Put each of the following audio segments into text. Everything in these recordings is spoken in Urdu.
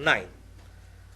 9।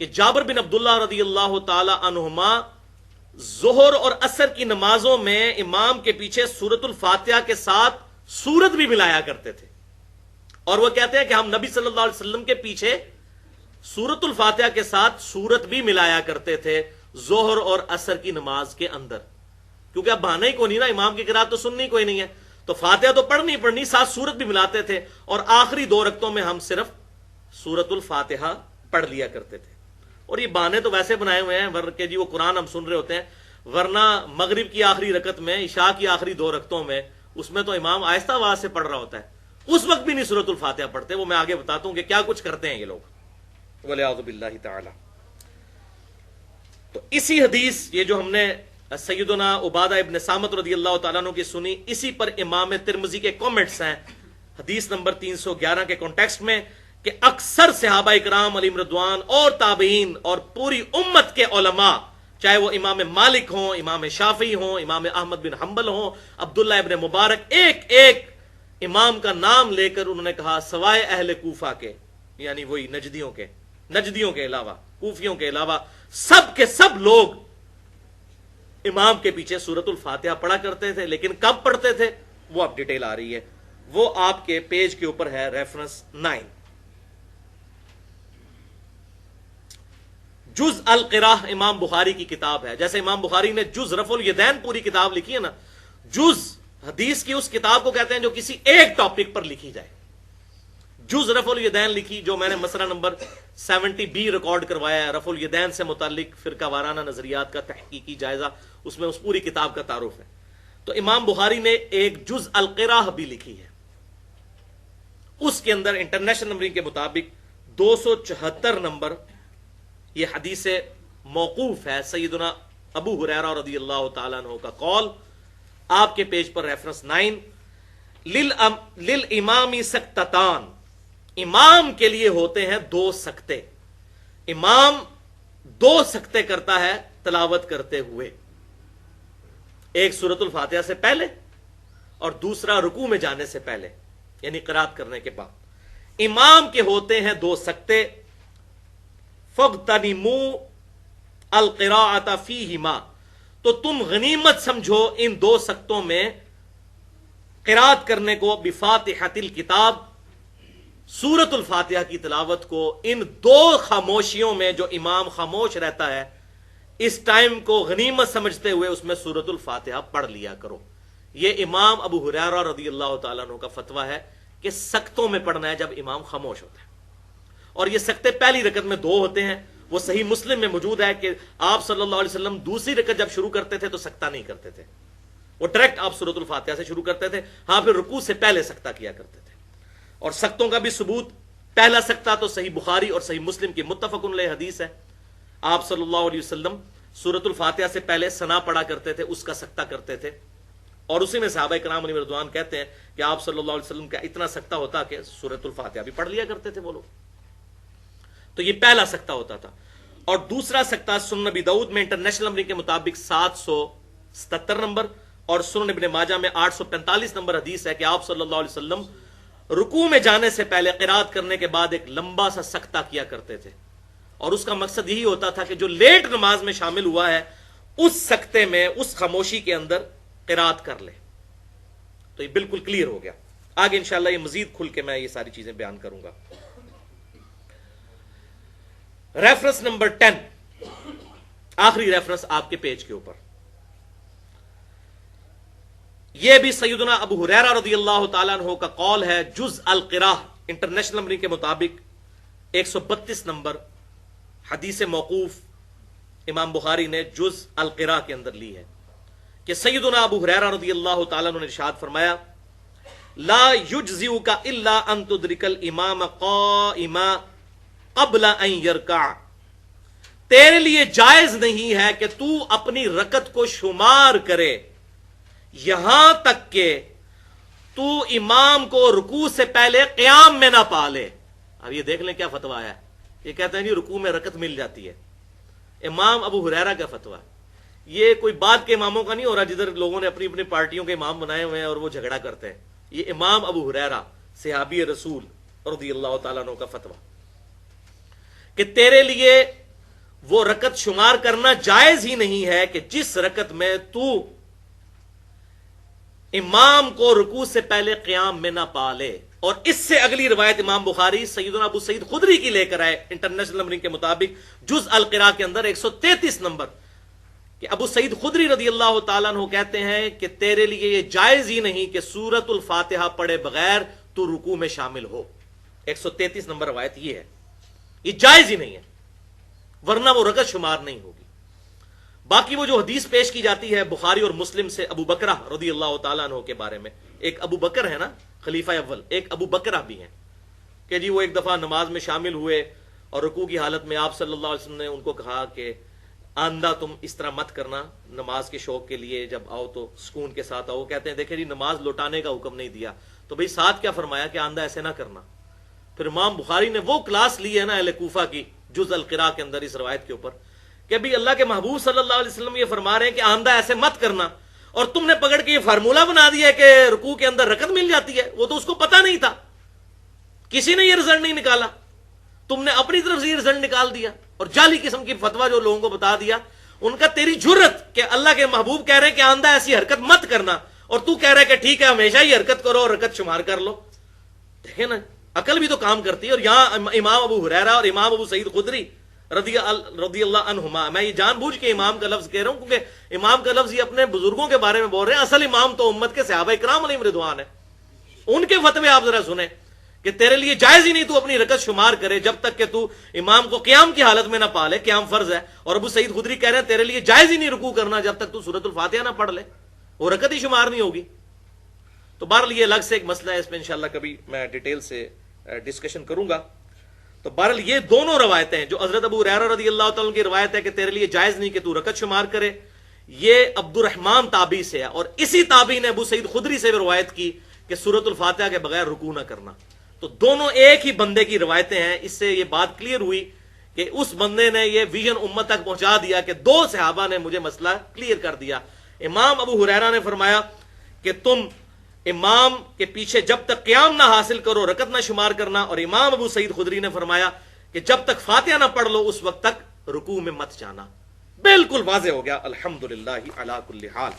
کہ جابر بن عبداللہ رضی اللہ تعالی عنہما ظہر اور عصر کی نمازوں میں امام کے پیچھے سورۃ الفاتحہ کے ساتھ سورت بھی ملایا کرتے تھے، اور وہ کہتے ہیں کہ ہم نبی صلی اللہ علیہ وسلم کے پیچھے سورۃ الفاتحہ کے ساتھ سورت بھی ملایا کرتے تھے ظہر اور عصر کی نماز کے اندر، کیونکہ اب بہانا ہی کوئی نہیں نا، امام کی قرات تو سننی کوئی نہیں ہے، تو فاتحہ تو پڑھنی ساتھ سورت بھی ملاتے تھے، اور آخری 2 رکعتوں میں ہم صرف سورۃ الفاتحہ پڑھ لیا کرتے تھے۔ اور یہ بہانے تو ویسے بنائے ہوئے ہیں کہ جی وہ قرآن ہم سن رہے ہوتے ہیں، ورنہ مغرب کی آخری رکعت میں، عشاء کی آخری 2 رکعتوں میں، اس میں تو امام آہستہ آواز سے پڑھ رہا ہوتا ہے، اس وقت بھی نہیں سورۃ الفاتحہ پڑھتے۔ وہ میں آگے بتاتا ہوں کہ کیا کچھ کرتے ہیں یہ لوگ، وَلِعَوْذُ بِاللَّهِ تعالی۔ تو اسی حدیث، یہ جو ہم نے سیدنا عبادہ ابن صامت رضی اللہ تعالیٰ عنہ کی سنی، اسی پر امام ترمذی کے کامنٹس ہیں حدیث نمبر 311 کے کانٹیکسٹ میں، کہ اکثر صحابہ اکرام علیہم رضوان اور تابعین اور پوری امت کے علماء، چاہے وہ امام مالک ہوں، امام شافعی ہوں، امام احمد بن حنبل ہوں، عبداللہ ابن مبارک، ایک ایک امام کا نام لے کر انہوں نے کہا سوائے اہل کوفہ کے، یعنی وہی نجدیوں کے علاوہ، کوفیوں کے علاوہ، سب کے سب لوگ امام کے پیچھے سورۃ الفاتحہ پڑھا کرتے تھے۔ لیکن کب پڑھتے تھے وہ اب ڈیٹیل آ رہی ہے، وہ آپ کے پیج کے اوپر ہے، ریفرنس 9۔ جز القراء امام بخاری کی کتاب ہے، جیسے امام بخاری نے جز رفع الیدین پوری کتاب لکھی ہے نا، جز حدیث کی اس کتاب کو کہتے ہیں جو کسی ایک ٹاپک پر لکھی جائے۔ جز رفع الیدین لکھی، جو میں نے مسئلہ نمبر 70B ریکارڈ کروایا ہے، رفع الیدین سے متعلق فرقہ وارانہ نظریات کا تحقیقی جائزہ، اس میں اس پوری کتاب کا تعارف ہے۔ تو امام بخاری نے ایک جز القراء بھی لکھی ہے، اس کے اندر انٹرنیشنل نمبرنگ کے مطابق 274 نمبر یہ حدیث موقوف ہے، سیدنا ابو ہریرہ رضی اللہ تعالیٰ عنہ کا قول، آپ کے پیج پر ریفرنس 9۔ للامام سکتتان، امام کے لیے ہوتے ہیں 2 سکتے، امام 2 سکتے کرتا ہے تلاوت کرتے ہوئے، ایک سورۃ الفاتحہ سے پہلے اور دوسرا رکوع میں جانے سے پہلے، یعنی قرات کرنے کے بعد امام کے ہوتے ہیں 2 سکتے۔ فَاغْتَنِمُوا الْقِرَاءَةَ فِيهِمَا، تو تم غنیمت سمجھو ان 2 سکتوں میں قرات کرنے کو، بفاتحۃ الکتاب، سورۃ الفاتحہ کی تلاوت کو، ان 2 خاموشیوں میں جو امام خاموش رہتا ہے اس ٹائم کو غنیمت سمجھتے ہوئے اس میں سورۃ الفاتحہ پڑھ لیا کرو۔ یہ امام ابو ہریرہ رضی اللہ تعالیٰ عنہ کا فتویٰ ہے کہ سکتوں میں پڑھنا ہے جب امام خاموش ہوتا ہے، اور یہ سکتے پہلی رکعت میں 2 ہوتے ہیں۔ وہ صحیح مسلم میں موجود ہے کہ آپ صلی اللہ علیہ وسلم دوسری رکعت جب شروع کرتے تھے تو سکتہ نہیں کرتے تھے، وہ ڈائریکٹ آپ سورۃ الفاتحہ سے شروع کرتے تھے، ہاں پھر رکوع سے پہلے سکتہ کیا کرتے تھے۔ اور سکتوں کا بھی ثبوت، پہلا سکتہ تو صحیح بخاری اور صحیح مسلم کی متفق علیہ حدیث ہے، آپ صلی اللہ علیہ وسلم سورۃ الفاتحہ سے پہلے ثنا پڑھا کرتے تھے، اس کا سکتہ کرتے تھے، اور اسی میں صحابہ کرام علیہ رضوان کہتے ہیں کہ آپ صلی اللہ علیہ وسلم کا اتنا سکتہ ہوتا کہ سورۃ الفاتحہ بھی پڑھ لیا کرتے تھے وہ لوگ۔ تو یہ پہلا سکتہ ہوتا تھا۔ اور دوسرا سکتہ سنن ابی داؤد میں انٹرنیشنل نمبر کے مطابق 777 نمبر، اور سنن ابن ماجہ میں 845 نمبر حدیث ہے کہ آپ صلی اللہ علیہ وسلم رکوع میں جانے سے پہلے قرات کرنے کے بعد ایک لمبا سا سکتہ کیا کرتے تھے، اور اس کا مقصد یہی ہوتا تھا کہ جو لیٹ نماز میں شامل ہوا ہے اس سکتے میں، اس خاموشی کے اندر قرات کر لے۔ تو یہ بالکل کلیئر ہو گیا۔ آگے انشاءاللہ یہ مزید کھل کے میں یہ ساری چیزیں بیان کروں گا۔ ریفرنس نمبر 10، آخری ریفرنس آپ کے پیج کے اوپر، یہ بھی سیدنا ابو ہریرہ رضی اللہ تعالیٰ عنہ کا قول ہے، جز القراء انٹرنیشنل نمبر کے مطابق 132 نمبر حدیث موقوف امام بخاری نے جز القراء کے اندر لی ہے کہ سیدنا ابو ہریرہ رضی اللہ تعالیٰ عنہ نے ارشاد فرمایا، لا یجزئک الا ان تدرک الامام قائما قبل ان یرکع، تیرے لیے جائز نہیں ہے کہ تو اپنی رکعت کو شمار کرے یہاں تک کہ تو امام کو رکوع سے پہلے قیام میں نہ پالے۔ اب یہ دیکھ لیں کیا فتویٰ ہے، یہ کہتے ہیں جی رکوع میں رکعت مل جاتی ہے، امام ابو ہریرہ کا فتویٰ، یہ کوئی بعد کے اماموں کا نہیں ہو رہا جدھر لوگوں نے اپنی اپنی پارٹیوں کے امام بنائے ہوئے ہیں اور وہ جھگڑا کرتے ہیں، یہ امام ابو ہریرہ صحابی رسول رضی اللہ تعالیٰ عنہ کا فتویٰ کہ تیرے لیے وہ رکعت شمار کرنا جائز ہی نہیں ہے کہ جس رکعت میں تو امام کو رکوع سے پہلے قیام میں نہ پالے. اور اس سے اگلی روایت امام بخاری سیدنا ابو سعید خدری کی لے کر آئے انٹرنیشنل نمبرنگ کے مطابق جز القراء کے اندر 133 نمبر کہ ابو سعید خدری رضی اللہ تعالیٰ عنہ کہتے ہیں کہ تیرے لیے یہ جائز ہی نہیں کہ سورۃ الفاتحہ پڑھے بغیر تو رکوع میں شامل ہو. 133 نمبر روایت یہ ہے، یہ جائز ہی نہیں ہے، ورنہ وہ رکعت شمار نہیں ہوگی. باقی وہ جو حدیث پیش کی جاتی ہے بخاری اور مسلم سے ابو بکرہ رضی اللہ تعالیٰ عنہ کے بارے میں، ایک ابو بکر ہے نا خلیفہ اول، ایک ابو بکرہ بھی ہیں کہ جی وہ ایک دفعہ نماز میں شامل ہوئے اور رکوع کی حالت میں آپ صلی اللہ علیہ وسلم نے ان کو کہا کہ آندہ تم اس طرح مت کرنا، نماز کے شوق کے لیے جب آؤ تو سکون کے ساتھ آؤ. کہتے ہیں دیکھیں جی نماز لوٹانے کا حکم نہیں دیا تو بھئی ساتھ کیا فرمایا کہ آندہ ایسے نہ کرنا. پھر امام بخاری نے وہ کلاس لی ہے نا اہل کوفہ کی جز القراء کے اندر اس روایت کے اوپر کہ بھی اللہ کے محبوب صلی اللہ علیہ وسلم یہ فرما رہے ہیں کہ آندہ ایسے مت کرنا، اور تم نے پکڑ کے یہ فارمولہ بنا دیا ہے کہ رکوع کے اندر رکعت مل جاتی ہے. وہ تو اس کو پتا نہیں تھا، کسی نے یہ رزلٹ نہیں نکالا، تم نے اپنی طرف سے یہ رزلٹ نکال دیا اور جعلی قسم کی فتویٰ جو لوگوں کو بتا دیا. ان کا تیری جرت کہ اللہ کے محبوب کہہ رہے ہیں کہ آندہ ایسی حرکت مت کرنا اور تو کہہ رہا ہے کہ ٹھیک ہے ہمیشہ ہی حرکت کرو اور رکعت شمار کر لو. دیکھیں نا عقل بھی تو کام کرتی ہے. اور یہاں امام ابو ہریرہ اور امام ابو سعید خدری رضی اللہ عنہما، میں یہ جان بوجھ کے امام کا لفظ کہہ رہا ہوں کیونکہ امام کا لفظ یہ اپنے بزرگوں کے بارے میں بول رہے ہیں، اصل امام تو امت کے صحابہ کرام علیہم رضوان ہے. ان کے فتوے آپ ذرا سنیں کہ تیرے لیے جائز ہی نہیں تو اپنی رکعت شمار کرے جب تک کہ تو امام کو قیام کی حالت میں نہ پالے، قیام فرض ہے. اور ابو سعید خدری کہہ رہے ہیں تیرے لیے جائز ہی نہیں رکوع کرنا جب تک تو سورۃ الفاتحہ نہ پڑھ لے، وہ رکعت ہی شمار نہیں ہوگی. تو بہرحال یہ الگ سے ایک مسئلہ ہے، اس میں انشاءاللہ کبھی میں ڈیٹیل سے ڈسکشن کروں گا. تو بہرحال یہ دونوں روایتیں جو حضرت ابو ہریرہ رضی اللہ تعالیٰ کی روایت ہے کہ تیرے لیے جائز نہیں کہ تو رکعت شمار کرے، یہ عبد الرحمن تابعی سے ہے، اور اسی تابعی نے ابو سعید خدری سے بھی روایت کی کہ سورۃ الفاتحہ کے بغیر رکوع نہ کرنا. تو دونوں ایک ہی بندے کی روایتیں ہیں. اس سے یہ بات کلیئر ہوئی کہ اس بندے نے یہ ویژن امت تک پہنچا دیا کہ دو صحابہ نے مجھے مسئلہ کلیئر کر دیا. امام ابو ہریرہ نے فرمایا کہ تم امام کے پیچھے جب تک قیام نہ حاصل کرو رکعت نہ شمار کرنا، اور امام ابو سعید خدری نے فرمایا کہ جب تک فاتحہ نہ پڑھ لو اس وقت تک رکوع میں مت جانا. بالکل واضح ہو گیا. الحمدللہ علی کل حال.